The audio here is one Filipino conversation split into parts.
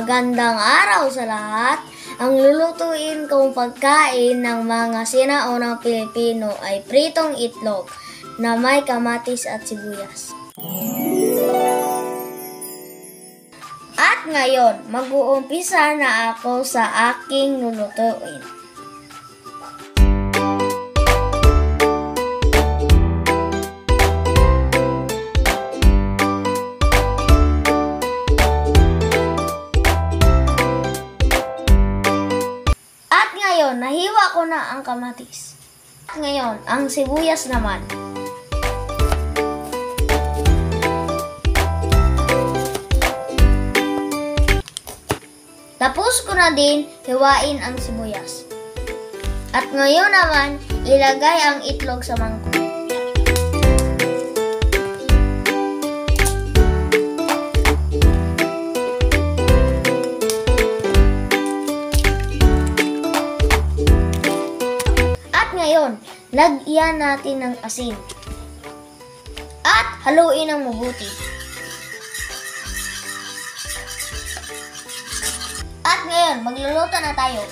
Magandang araw sa lahat. Ang lulutuin kong pagkain ng mga sinaunang Pilipino ay pritong itlog na may kamatis at sibuyas. At ngayon, mag-uumpisa na ako sa aking lulutuin. Ngayon, nahiwa ko na ang kamatis. Ngayon, ang sibuyas naman. Tapos ko na din hiwain ang sibuyas. At ngayon naman, ilagay ang itlog sa mangkok. Ngayon, lagyan natin ng asin. At haluin ng mabuti. At ngayon, magluluto na tayo.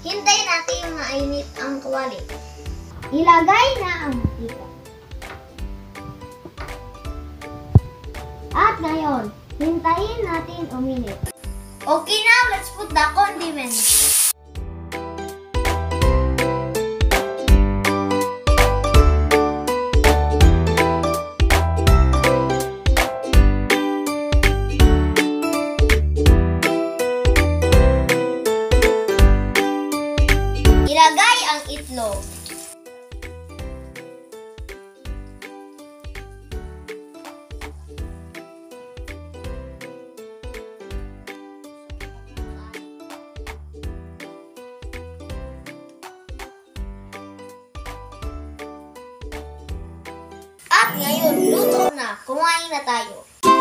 Hintayin natin mainit ang kawali. Ilagay na ang mantika. At ngayon, hintayin natin uminit. Okay, now let's put the condiments. Ilagay ang itlog. At ngayon, luto na. Kumain na tayo.